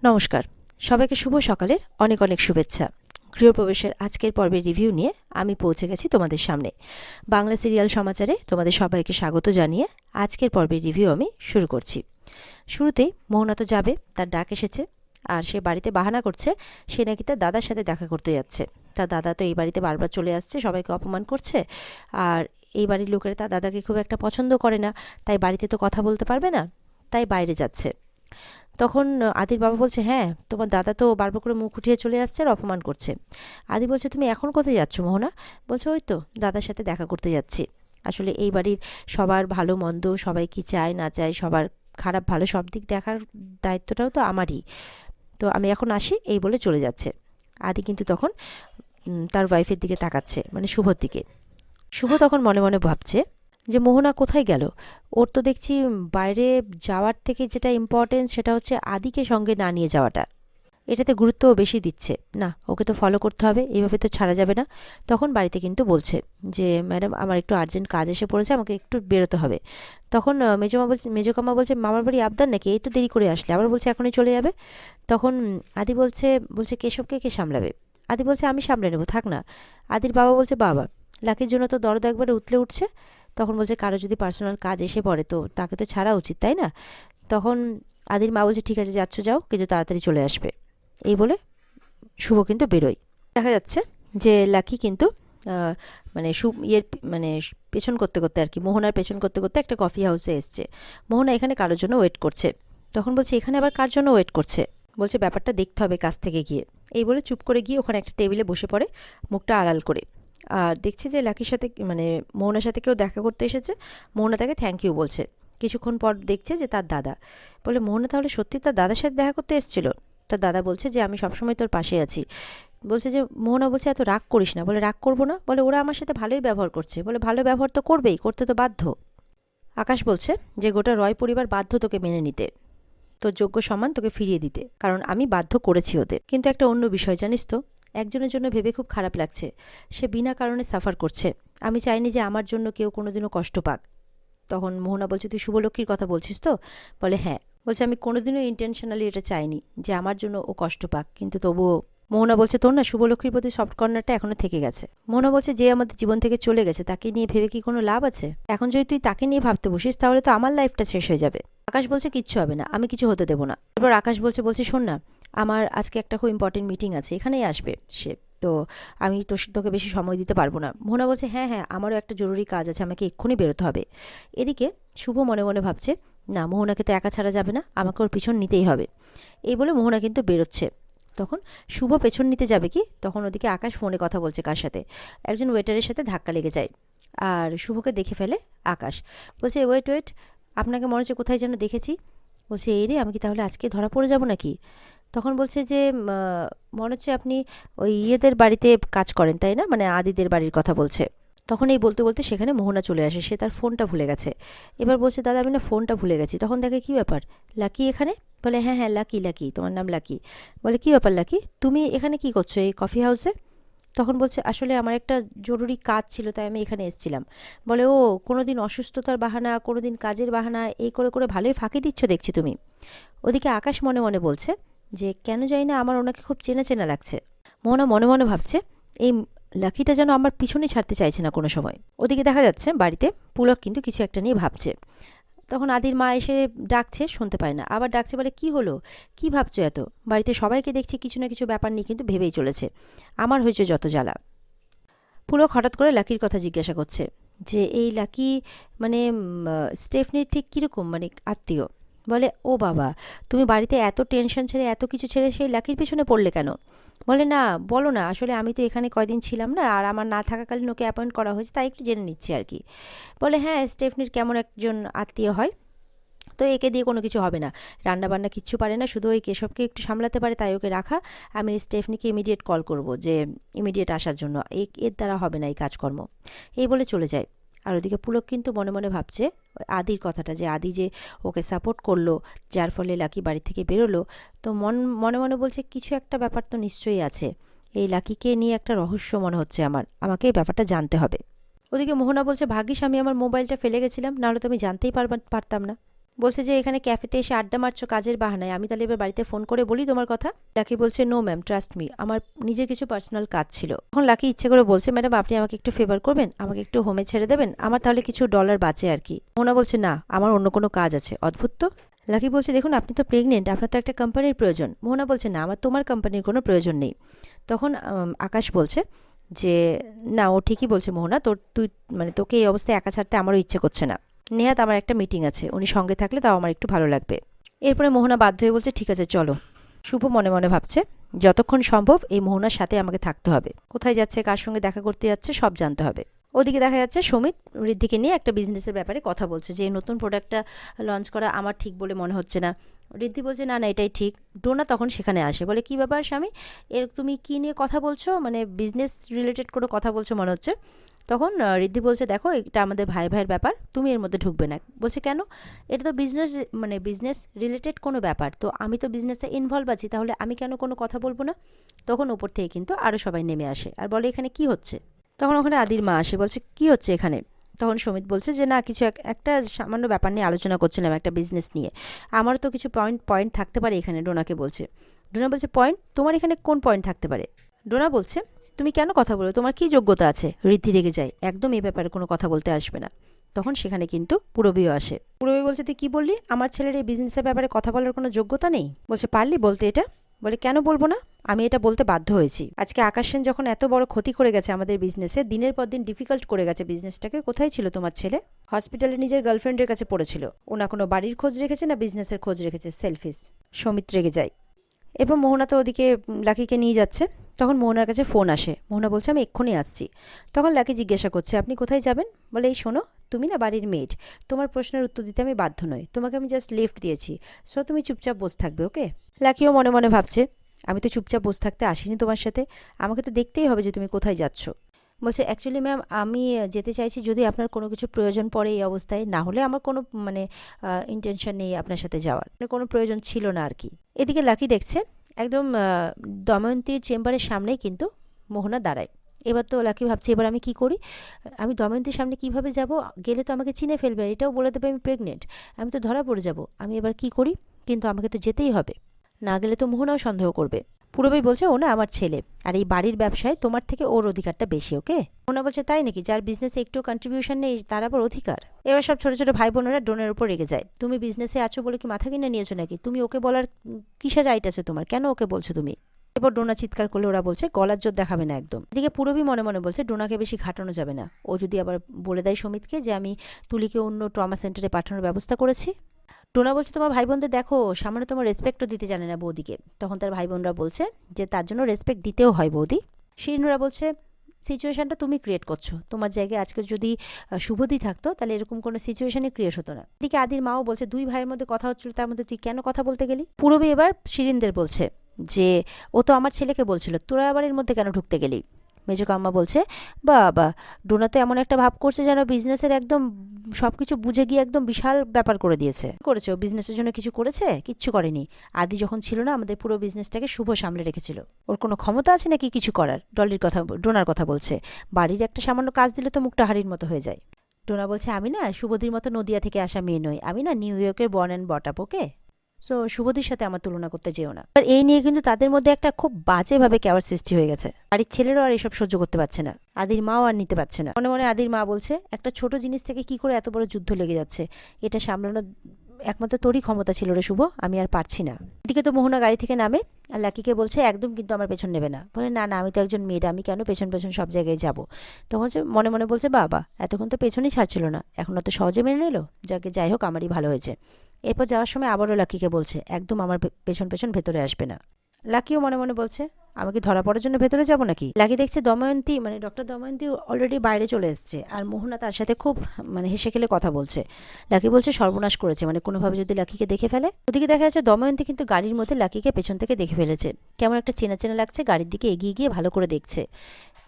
নমস্কার, সবাইকে শুভ সকালের অনেক অনেক শুভেচ্ছা। গৃহপ্রবেশের আজকের পর্বের রিভিউ নিয়ে আমি পৌঁছে গেছি তোমাদের সামনে। বাংলা সিরিয়াল সমাচারে তোমাদের সবাইকে স্বাগত জানিয়ে আজকের পর্বের রিভিউ আমি শুরু করছি। শুরুতেই মোহনা তো যাবে, তার ডাক এসেছে, আর সে বাড়িতে বাহানা করছে সে নাকি তার দাদার সাথে দেখা করতে যাচ্ছে। তার দাদা তো এই বাড়িতে বারবার চলে আসছে, সবাইকে অপমান করছে, আর এই বাড়ির লোকেরা তার দাদাকে খুব একটা পছন্দ করে না, তাই বাড়িতে তো কথা বলতে পারবে না, তাই বাইরে যাচ্ছে। তখন আদির বাবা বলছে, হ্যাঁ তোমার দাদা তো বারবার করে মুখ উঠিয়ে চলে আসছে আর অপমান করছে। আদি বলছে, তুমি এখন কোথায় যাচ্ছ মোহনা? বলছে, ওই তো দাদার সাথে দেখা করতে যাচ্ছি। আসলে এই বাড়ির সবার ভালো মন্দ, সবাই কি চায় না চায়, সবার খারাপ ভালো সব দিক দেখার দায়িত্বটাও তো আমারই। তো আমি এখন আসি, এই বলে চলে যাচ্ছে। আদি কিন্তু তখন তার ওয়াইফের দিকে তাকাচ্ছে, মানে শুভর দিকে। শুভ তখন মনে মনে ভাবছে যে মোহনা কোথায় গেল। ওর তো দেখছি বাইরে যাওয়ার থেকে যেটা ইম্পর্টেন্স সেটা হচ্ছে আদিকে সঙ্গে না নিয়ে যাওয়াটা, এটাতে গুরুত্বও বেশি দিচ্ছে। না, ওকে তো ফলো করতে হবে, এইভাবে তো ছাড়া যাবে না। তখন বাড়িতে কিন্তু বলছে যে ম্যাডাম আমার একটু আর্জেন্ট কাজ এসে পড়েছে, আমাকে একটু বেরোতে হবে। তখন মেজকামা বলছে মামার বাড়ি আবদার নাকি, এই তো দেরি করে আসলে, আবার বলছে এখনই চলে যাবে। তখন আদি বলছে বলছে কেশবকে কে সামলাবে? আদি বলছে আমি সামলে নেবো, থাক না। আদির বাবা বলছে বাবা, লাকির জন্য তো দরদ একবারে উতলে উঠছে। তখন বলছে কারো যদি পার্সোনাল কাজ এসে পড়ে তো তাকে তো ছাড়া উচিত, তাই না? তখন আদির মা বলছে ঠিক আছে যাচ্ছ যাও, কিন্তু তাড়াতাড়ি চলে আসবে। এই বলে শুভ কিন্তু বেরোয়। দেখা যাচ্ছে যে লাকি কিন্তু মানে মানে পেছন করতে করতে আর কি, মোহনার পেছন করতে করতে একটা কফি হাউসে এসছে। মোহনা এখানে কারোর জন্য ওয়েট করছে। তখন বলছে এখানে আবার কার জন্য ওয়েট করছে? বলছে ব্যাপারটা দেখতে হবে কাছ থেকে গিয়ে। এই বলে চুপ করে গিয়ে ওখানে একটা টেবিলে বসে পড়ে, মুখটা আড়াল করে। আর দেখছে যে লাকির সাথে মানে মোহনার সাথে কেউ দেখা করতে এসেছে। মোহনা তাকে থ্যাংক ইউ বলছে। কিছুক্ষণ পর দেখছে যে তার দাদা। বলে মোহনা তাহলে সত্যি তার দাদার সাথে দেখা করতে এসেছিল? তার দাদা বলছে যে আমি সবসময় তোর পাশে আছি। বলছে যে মোহনা বলছে এত রাগ করিস না। বলে রাগ করবো না? বলে ওরা আমার সাথে ভালোই ব্যবহার করছে। বলে ভালো ব্যবহার তো করবেই, করতে তো বাধ্য। আকাশ বলছে যে গোটা রয় পরিবার বাধ্য তোকে মেনে নিতে, তোর যোগ্য সম্মান তোকে ফিরিয়ে দিতে, কারণ আমি বাধ্য করেছি ওদের। কিন্তু একটা অন্য বিষয় জানিস তো, একজনের জন্য ভেবে খুব খারাপ লাগছে। সে বিনা কারণে সাফার করছে। আমি চাইনি যে আমার জন্য কেউ কোনোদিনও কষ্ট পাক। তখন মোহনা বলছে তুই শুভলক্ষ্মীর কথা বলছিস তো? বলে হ্যাঁ। বলছে আমি কোনোদিনও ইন্টেনশনালি এটা চাইনি যে আমার জন্য ও কষ্ট পাক, কিন্তু তবুও। মোহনা বলছে তোর না শুভলক্ষ্মীর প্রতি সফট কর্নারটা এখনো থেকে গেছে। মোহনা বলছে যে আমাদের জীবন থেকে চলে গেছে তাকে নিয়ে ভেবে কি কোনো লাভ আছে? এখন যদি তুই তাকে নিয়ে ভাবতে বসিস তাহলে তো আমার লাইফটা শেষ হয়ে যাবে। আকাশ বলছে কিচ্ছু হবে না, আমি কিছু হতে দেবো না। এবার আকাশ বলছে শোন না, আমার আজকে একটা খুব ইম্পর্টেন্ট মিটিং আছে, এখানেই আসবে সে, তো আমি তোকে বেশি সময় দিতে পারবো না। মোহনা বলছে হ্যাঁ হ্যাঁ, আমারও একটা জরুরি কাজ আছে, আমাকে এক্ষুনি বেরোতে হবে। এদিকে শুভ মনে মনে ভাবছে না, মোহনাকে তো একা ছাড়া যাবে না, আমাকে ওর পিছন নিতেই হবে। এই বলে মোহনা কিন্তু বেরোচ্ছে। তখন শুভ পেছন নিতে যাবে কি, তখন ওদিকে আকাশ ফোনে কথা বলছে কার সাথে, একজন ওয়েটারের সাথে ধাক্কা লেগে যায়। আর শুভকে দেখে ফেলে আকাশ। বলছে ওয়েট ওয়েট, আপনাকে মনে হচ্ছে কোথায় যেন দেখেছি। বলছে এই রে, আমি কি তাহলে আজকে ধরা পড়ে যাব নাকি? তখন বলছে যে মনে হচ্ছে আপনি ওই ইয়েদের বাড়িতে কাজ করেন তাই না, মানে আদিদের বাড়ির কথা বলছে। তখন এই বলতে বলতে সেখানে মোহনা চলে আসে, সে তার ফোনটা ভুলে গেছে। এবার বলছে দাদা আমি না ফোনটা ভুলে গেছি। তখন দেখে কি ব্যাপার, লাকি এখানে? বলে হ্যাঁ হ্যাঁ লাকি, লাকি তোমার নাম লাকি। বলে কি ব্যাপার লাকি, তুমি এখানে কি করছো এই কফি হাউসে? তখন বলছে আসলে আমার একটা জরুরি কাজ ছিল, তাই আমি এখানে এসেছিলাম। বলে ও, কোনোদিন অসুস্থতার বাহানা, কোনোদিন কাজের বাহানা, এই করে করে ভালোই ফাঁকি দিচ্ছ দেখছি তুমি। ওদিকে আকাশ মনে মনে বলছে যে কেন জানি না আমার ওনাকে খুব চেনা চেনা লাগছে। মোহনা মনে মনে ভাবছে এই লাকিটা যেন আমার পিছনে ছাড়তে চাইছে না কোনো সময়। ওদিকে দেখা যাচ্ছে বাড়িতে পুলক কিন্তু কিছু একটা নিয়ে ভাবছে। তখন আদির মা এসে ডাকছে, শুনতে পায় না, আবার ডাকছে, বলে কি হলো, কি ভাবছো এত? বাড়িতে সবাইকে দেখছি কিছু না কিছু ব্যাপার নিয়ে কিন্তু ভেবেই চলেছে, আমার হয়েছে যত জ্বালা। পুলক হঠাৎ করে লাকির কথা জিজ্ঞাসা করছে যে এই লাকি মানে স্টেফনির ঠিক কীরকম, মানে আত্মীয়? বলে ও বাবা, তুমি বাড়িতে এত টেনশন ছেড়ে এত কিছু ছেড়ে সেই লাকির পেছনে পড়লে কেন? বলে না, বলো না, আসলে আমি তো এখানে কয়দিন ছিলাম না, আর আমার না থাকাকালীন ওকে অ্যাপয়েন্ট করা হয়েছে, তাই একটু জেনে নিচ্ছি আর কি। বলে হ্যাঁ, স্টেফনির কেমন একজন আত্মীয় হয়, তো একে দিয়ে কোনো কিছু হবে না, রান্না বান্না কিচ্ছু পারে না, শুধু ওই কেশবকে একটু সামলাতে পারে, তাই ওকে রাখা। আমি স্টেফনিকে ইমিডিয়েট কল করব যে ইমিডিয়েট আসার জন্য, এর দ্বারা হবে না এই কাজকর্ম। এই বলে চলে যায়। আর ওদিকে পুলক কিন্তু মনে মনে ভাবছে আদির কথাটা, যে আদি যে ওকে সাপোর্ট করলো, যার ফলে লাকি বাড়ি থেকে বেরোলো। তো মনে মনে বলছে কিছু একটা ব্যাপার তো নিশ্চয়ই আছে, এই লাকিকে নিয়ে একটা রহস্য মনে হচ্ছে আমার, আমাকে এই ব্যাপারটা জানতে হবে। ওদিকে মোহনা বলছে ভাগ্যিস আমি আমার মোবাইলটা ফেলে গেছিলাম, নাহলে তো আমি জানতেই পারতাম না। বলছে যে এখানে ক্যাফেতে এসে আড্ডা মারছো কাজের বাহানায়, আমি তাহলে এবার বাড়িতে ফোন করে বলি তোমার কথা। লাকি বলছে নো ম্যাম, ট্রাস্ট মি, আমার নিজের কিছু পার্সোনাল কাজ ছিল। তখন লাকি ইচ্ছে করে বলছে ম্যাডাম আপনি আমাকে একটু ফেভার করবেন, আমাকে একটু হোমে ছেড়ে দেবেন, আমার তাহলে কিছু ডলার বাঁচে আর কি। মোহনা বলছে না, আমার অন্য কোনো কাজ আছে। অদ্ভুত তো। লাকি বলছে দেখুন আপনি তো প্রেগনেন্ট, আপনার তো একটা কোম্পানির প্রয়োজন। মোহনা বলছে না, আমার তোমার কোম্পানির কোনো প্রয়োজন নেই। তখন আকাশ বলছে যে না, ও ঠিকই বলছে মোহনা, তুই তোকে এই অবস্থায় একা ছাড়তে আমারও ইচ্ছে করছে না। নেহাত আমার একটা মিটিং আছে, উনি সঙ্গে থাকলে তাও আমার একটু ভালো লাগবে। এরপরে মোহনা বাধ্য হয়ে বলছে ঠিক আছে চলো। শুভ মনে মনে ভাবছে যতক্ষণ সম্ভব এই মোহনার সাথে আমাকে থাকতে হবে। কোথায় যাচ্ছে, কার সঙ্গে দেখা করতে যাচ্ছে, সব জানতে হবে। ওদিকে দেখা যাচ্ছে সমিত ঋদ্ধিকে নিয়ে একটা বিজনেসের ব্যাপারে কথা বলছে যে এই নতুন প্রোডাক্টটা লঞ্চ করা আমার ঠিক বলে মনে হচ্ছে না। ঋদ্ধি বলছে না না এটাই ঠিক। ডোনা তখন সেখানে আসে, বলে কি ব্যাপার স্বামী, তুমি কি নিয়ে কথা বলছো, বিজনেস রিলেটেড কোনো কথা বলছো মনে হচ্ছে। তখন ঋদ্ধি বলছে দেখো এটা আমাদের ভাই ভাইয়ের ব্যাপার, তুমি এর মধ্যে ঢুকবে না। বলছে কেন, এটা তো বিজনেস রিলেটেড কোনো ব্যাপার, তো আমি তো বিজনেসে ইনভলভ আছি, তাহলে আমি কেন কোনো কথা বলবো না। তখন ওপর থেকে কিন্তু আরও সবাই নেমে আসে আর বলে এখানে কি হচ্ছে। তখন ওখানে আদির মা আসে, বলছে কি হচ্ছে এখানে। তখন সমিত বলছে যে না কিছু একটা সামান্য ব্যাপার নিয়ে আলোচনা করছিলাম, একটা বিজনেস নিয়ে, আমারও তো কিছু পয়েন্ট থাকতে পারে এখানে। ডোনাকে বলছে। ডোনা বলছে পয়েন্ট, তোমার এখানে কোন পয়েন্ট থাকতে পারে। ডোনা বলছে তুমি কেন কথা বলো, তোমার কি যোগ্যতা আছে। ঋদ্ধি রেগে যায়, একদম এই ব্যাপারে কোনো কথা বলতে আসবে না। তখন সেখানে কিন্তু পূরবীও আসে। পূরবী বলছে তুই কি বললি, আমার ছেলের এই বিজনেসের ব্যাপারে কথা বলার কোনো যোগ্যতা নেই। বলছে পারলি বলতে এটা। বলে কেন বলবো না, আমি এটা বলতে বাধ্য হয়েছি। আজকে আকাশ সেন যখন এত বড় ক্ষতি করে গেছে আমাদের বিজনেসে, দিনের পর দিন ডিফিকাল্ট করে গেছে বিজনেসটাকে, কোথায় ছিল তোমার ছেলে। হসপিটালে নিজের গার্লফ্রেন্ডের কাছে পড়েছিল, ও না কোনো বাড়ির খোঁজ রেখেছে না বিজনেসের খোঁজ রেখেছে, সেলফিশ। সমিত রেগে যায়। এরপর মোহনা তো ওদিকে লাকিকে নিয়ে যাচ্ছে। তখন মোহনার কাছে ফোন আসে, মোহনা বলছে আমি এক্ষুনি আসছি। তখন লাকি জিজ্ঞাসা করছে আপনি কোথায় যাবেন। বলে এই শোনো, তুমি না বাড়ির মেড, তোমার প্রশ্নের উত্তর দিতে আমি বাধ্য নই, তোমাকে আমি জাস্ট লিফট দিয়েছি, সো তুমি চুপচাপ বসে থাকবে, ওকে। লাকিও মনে মনে ভাবছে আমি তো চুপচাপ বসে থাকতে আসিনি তোমার সাথে, আমাকে তো দেখতেই হবে যে তুমি কোথায় যাচ্ছ। বলছে অ্যাকচুয়ালি ম্যাম আমি যেতে চাইছি যদি আপনার কোনো কিছু প্রয়োজন পড়ে এই অবস্থায়, না হলে আমার কোনো ইন্টেনশন নেই আপনার সাথে যাওয়ার, কোনো প্রয়োজন ছিল না আর কি। এদিকে লাকি দেখছে একদম দময়ন্তীর চেম্বারের সামনেই কিন্তু মোহনা দাঁড়ায়। এবার তো লাকি ভাবছে এবার আমি কি করি, আমি দময়ন্তীর সামনে কিভাবে যাব, গেলে তো আমাকে চিনে ফেলবে, এটাও বলে দেবে আমি প্রেগনেন্ট, আমি তো ধরা পড়ে যাব, আমি এবার কি করি। কিন্তু আমাকে তো যেতেই হবে, না গেলে তো মোহনাও সন্দেহ করবে। পূরবী বলছে ও না আমার ছেলে, আর এই বাড়ির ব্যবসায় তোমার থেকে ওর অধিকারটা বেশি, ওকে। মোহনা বলছে তাই নাকি, যার বিজনেসে একটু কন্ট্রিবিউশন নেই তার আবার অধিকার। এবার সব ছোট ছোট ভাই বোনেরা ডোনের উপর রেগে যায়, তুমি বিজনেসে আছো বলে কি মাথা কিনে নিয়েছো নাকি, তুমি ওকে বলার কিসের রাইট আছে তোমার, কেন ওকে বলছো তুমি। এবার ডোনা চিৎকার করলে ওরা বলছে গলার জোর দেখাবে না একদম। এদিকে পূরবী মনে মনে বলছে ডোনাকে বেশি ঘাটানো যাবে না, ও যদি আবার বলে দেয় সমিতকে যে আমি তুলিকে অন্য ট্রমা সেন্টারে পাঠানোর ব্যবস্থা করেছি। টোনা বলছে তোমার ভাই বোনদের দেখো, সামনে তোমার রেসপেক্টও দিতে জানে না বৌদিকে। তখন তার ভাই বোনরা বলছে যে তার জন্য রেসপেক্ট দিতেও হয় বৌদি। শিরিনুরা বলছে সিচুয়েশনটা তুমি ক্রিয়েট করছো, তোমার জায়গায় আজকে যদি শুভদি থাকতো তাহলে এরকম কোনো সিচুয়েশনে ক্রিয়েট হতো না। এদিকে আদির মাও বলছে দুই ভাইয়ের মধ্যে কথা হচ্ছিল, তার মধ্যে তুই কেন কথা বলতে গেলি। পূরবী এবার শিরিনদের বলছে যে ও তো আমার ছেলেকে বলছিল, তোরা আবার এর মধ্যে কেন ঢুকতে গেলি। মেজো কাম্মা বলছে বাবা, ডোনা তো এমন একটা ভাব করছে যেন বিজনেসের একদম সবকিছু বুঝে গিয়ে একদম বিশাল ব্যাপার করে দিয়েছে। করেছে ও বিজনেসের জন্য কিছু করেছে, কিচ্ছু করেনি। আদি যখন ছিল না আমাদের পুরো বিজনেসটাকে শুভ সামলে রেখেছিল, ওর কোনো ক্ষমতা আছে নাকি কিছু করার। ডোনার কথা বলছে, বাড়ির একটা সামান্য কাজ দিলে তো মুখটা হাড়ির মতো হয়ে যায়। ডোনা বলছে আমি না শুভদির মতো নদিয়া থেকে আসা মেয়ে নই, আমি না নিউ ইয়র্কের born and brought up, okay. So শুভদির সাথে আমার তুলনা করতে যেও না। আর এই নিয়ে কিন্তু তাদের মধ্যে একটা খুব বাজেভাবে কেওয়ার সৃষ্টি হয়ে গেছে। বাড়ির ছেলেরাও আর এসব সহ্য করতে পারছে না, আদির মাও আর নিতে পারছে না। মনে মনে আদির মা বলছে একটা ছোট জিনিস থেকে কি করে এত বড় যুদ্ধ লেগে যাচ্ছে, এটা সামলানো একমাত্র তোরই ক্ষমতা ছিল রে শুভ, আমি আর পারছি না। এদিকে তো মোহনা গাড়ি থেকে নামে আর লাকিকে বলছে একদম কিন্তু আমার পেছন নেবে না। বলে না না, আমি তো একজন মেয়েটা, আমি কেন পেছন পেছন সব জায়গায় যাব। তখন মনে মনে বলছে বাবা এতক্ষণ তো পেছনই ছাড়ছিল না, এখন অত সহজে মেনে নিল, যাকে যাই হোক আমারই ভালো হয়েছে। এরপর যাওয়ার সময় আবারও লাকিকে বলছে একদম আমার পেছন পেছন ভেতরে আসবে না। লাকিও মনে মনে বলছে আমাকে ধরা পড়ার জন্য ভেতরে যাব নাকি। লাকি দেখছে দময়ন্তী ডক্টর দময়ন্তী অলরেডি বাইরে চলে এসছে আর মোহনা তার সাথে খুব হেসে খেলে কথা বলছে। লাকি বলছে সর্বনাশ করেছে, কোনোভাবে যদি লাকিকে দেখে ফেলে। ওদিকে দেখা যাচ্ছে দময়ন্তী কিন্তু গাড়ির মধ্যে লাকিকে পেছন থেকে দেখে ফেলেছে, কেমন একটা চেনা চেনা লাগছে, গাড়ির দিকে এগিয়ে গিয়ে ভালো করে দেখছে।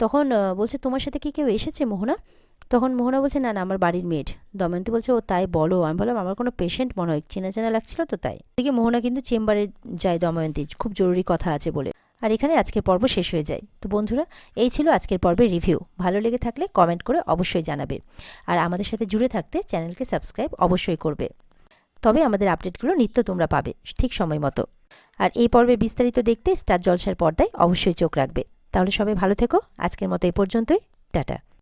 তখন বলছে তোমার সাথে কি কেউ এসেছে মোহনা। তখন মোহনা বলছে না না আমার বাড়ির মেড। দময়ন্তী বলছে ও তাই বলো, আমি বললাম আমার কোনো পেশেন্ট মনে হয়, চেনা চেনা লাগছিল তো তাই। এদিকে মোহনা কিন্তু চেম্বারে যায় দময়ন্তী, খুব জরুরি কথা আছে বলে। আর এখানে আজকের পর্ব শেষ হয়ে যায়। তো বন্ধুরা এই ছিল আজকের পর্বের রিভিউ, ভালো লেগে থাকলে কমেন্ট করে অবশ্যই জানাবে, আর আমাদের সাথে জুড়ে থাকতে চ্যানেলকে সাবস্ক্রাইব অবশ্যই করবে। তবে আমাদের আপডেটগুলো নিত্য তোমরা পাবে ঠিক সময় মতো। আর এই পর্বে বিস্তারিত দেখতে স্টার জলসার পর্দায় অবশ্যই চোখ রাখবে। তাহলে সবাই ভালো থেকো, আজকের মতো এই পর্যন্তই, টাটা।